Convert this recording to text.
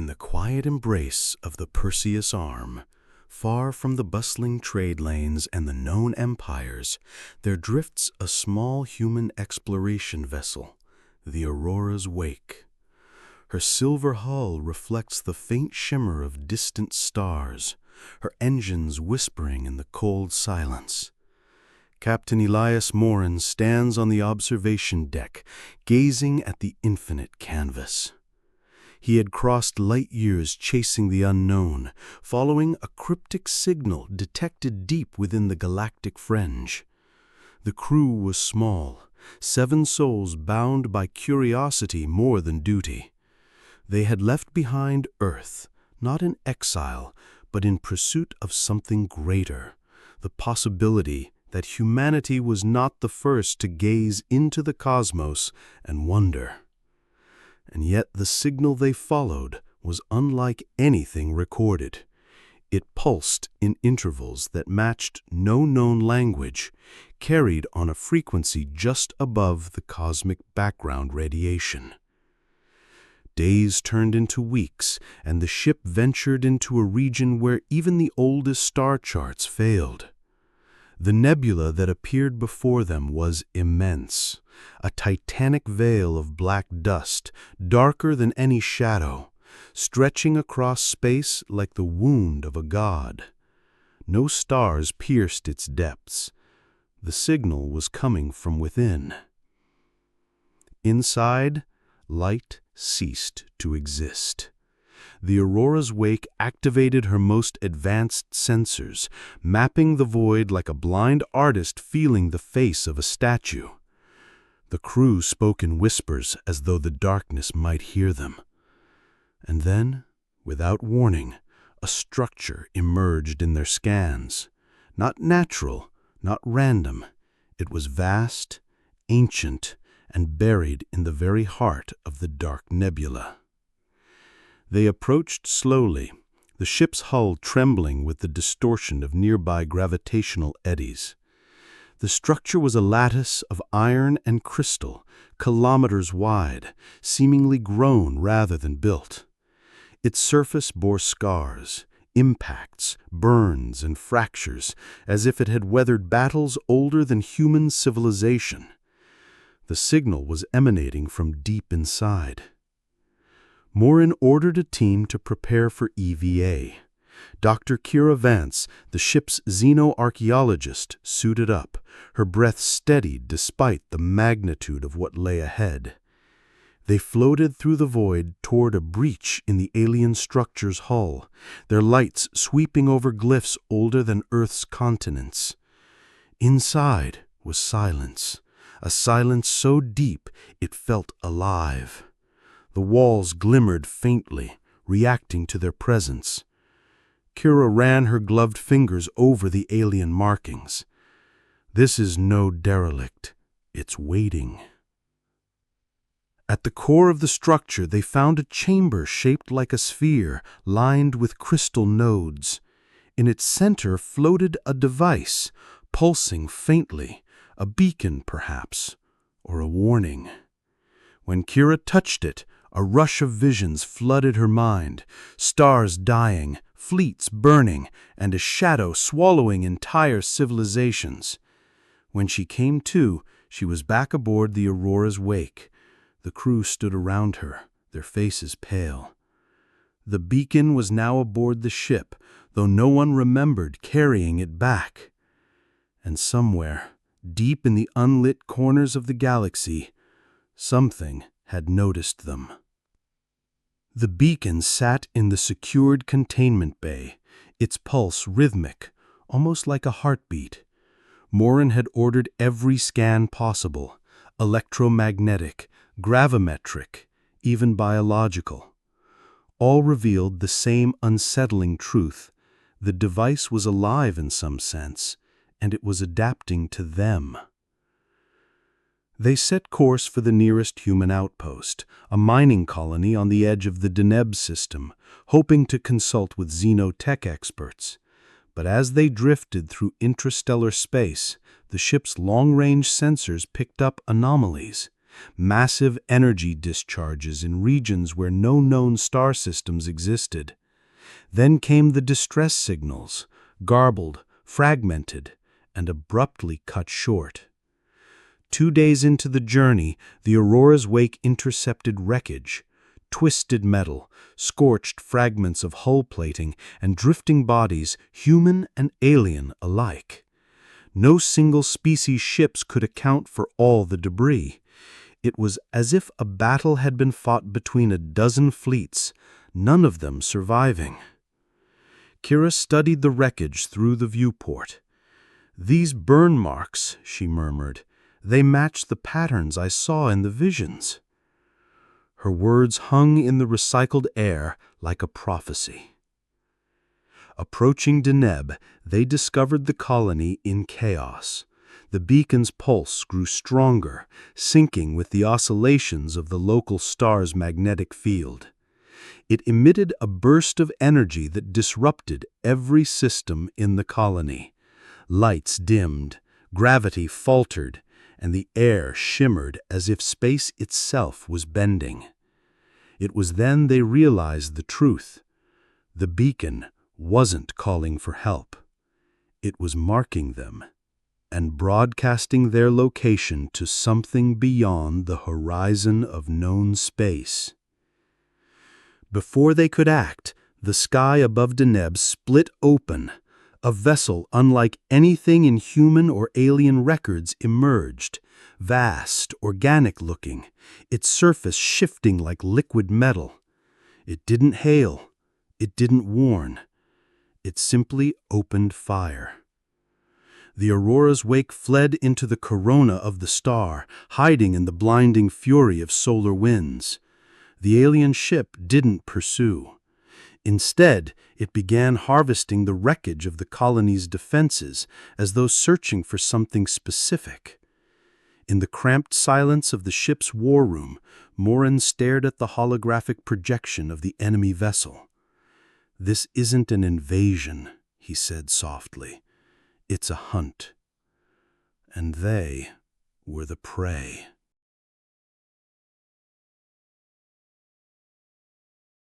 the quiet embrace of the Perseus Arm, far from the bustling trade lanes and the known empires, there drifts a small human exploration vessel, the Aurora's Wake. Her silver hull reflects the faint shimmer of distant stars, her engines whispering in the cold silence. Captain Elias Morin stands on the observation deck, gazing at the infinite canvas. He had crossed light years chasing the unknown, following a cryptic signal detected deep within the galactic fringe. The crew was small, 7 souls bound by curiosity more than duty. They had left behind Earth, not in exile, but in pursuit of something greater, the possibility that humanity was not the first to gaze into the cosmos and wonder. And yet the signal they followed was unlike anything recorded. It pulsed in intervals that matched no known language, carried on a frequency just above the cosmic background radiation. Days turned into weeks, and the ship ventured into a region where even the oldest star charts failed. The nebula that appeared before them was immense, a titanic veil of black dust, darker than any shadow, stretching across space like the wound of a god. No stars pierced its depths. The signal was coming from within. Inside, light ceased to exist. The Aurora's Wake activated her most advanced sensors, mapping the void like a blind artist feeling the face of a statue. The crew spoke in whispers as though the darkness might hear them. And then, without warning, a structure emerged in their scans. Not natural, not random. It was vast, ancient, and buried in the very heart of the dark nebula. They approached slowly, the ship's hull trembling with the distortion of nearby gravitational eddies. The structure was a lattice of iron and crystal, kilometers wide, seemingly grown rather than built. Its surface bore scars, impacts, burns, and fractures, as if it had weathered battles older than human civilization. The signal was emanating from deep inside. Morin ordered a team to prepare for EVA. Dr. Kira Vance, the ship's xenoarchaeologist, suited up, her breath steadied despite the magnitude of what lay ahead. They floated through the void toward a breach in the alien structure's hull, their lights sweeping over glyphs older than Earth's continents. Inside was silence, a silence so deep it felt alive. The walls glimmered faintly, reacting to their presence. Kira ran her gloved fingers over the alien markings. This is no derelict. It's waiting. At the core of the structure, they found a chamber shaped like a sphere, lined with crystal nodes. In its center floated a device, pulsing faintly, a beacon perhaps, or a warning. When Kira touched it, a rush of visions flooded her mind, stars dying, fleets burning, and a shadow swallowing entire civilizations. When she came to, she was back aboard the Aurora's Wake. The crew stood around her, their faces pale. The beacon was now aboard the ship, though no one remembered carrying it back. And somewhere, deep in the unlit corners of the galaxy, something had noticed them. The beacon sat in the secured containment bay, its pulse rhythmic, almost like a heartbeat. Morin had ordered every scan possible, electromagnetic, gravimetric, even biological. All revealed the same unsettling truth. The device was alive in some sense, and it was adapting to them. They set course for the nearest human outpost, a mining colony on the edge of the Deneb system, hoping to consult with xenotech experts. But as they drifted through interstellar space, the ship's long-range sensors picked up anomalies. massive energy discharges in regions where no known star systems existed. Then came the distress signals, garbled, fragmented, and abruptly cut short. 2 days into the journey, the Aurora's wake intercepted wreckage, twisted metal, scorched fragments of hull plating, and drifting bodies, human and alien alike. No single species ships could account for all the debris. It was as if a battle had been fought between a dozen fleets, none of them surviving. Kira studied the wreckage through the viewport. "These burn marks," she murmured, "they match the patterns I saw in the visions." Her words hung in the recycled air like a prophecy. Approaching Deneb, they discovered the colony in chaos. The beacon's pulse grew stronger, syncing with the oscillations of the local star's magnetic field. It emitted a burst of energy that disrupted every system in the colony. Lights dimmed, gravity faltered, and the air shimmered as if space itself was bending. It was then they realized the truth. The beacon wasn't calling for help. It was marking them and broadcasting their location to something beyond the horizon of known space. Before they could act, the sky above Deneb split open. A vessel unlike anything in human or alien records emerged, vast, organic-looking, its surface shifting like liquid metal. It didn't hail. It didn't warn. It simply opened fire. The Aurora's wake fled into the corona of the star, hiding in the blinding fury of solar winds. The alien ship didn't pursue. Instead, it began harvesting the wreckage of the colony's defenses, as though searching for something specific. In the cramped silence of the ship's war room, Morin stared at the holographic projection of the enemy vessel. "This isn't an invasion," he said softly. "It's a hunt." And they were the prey.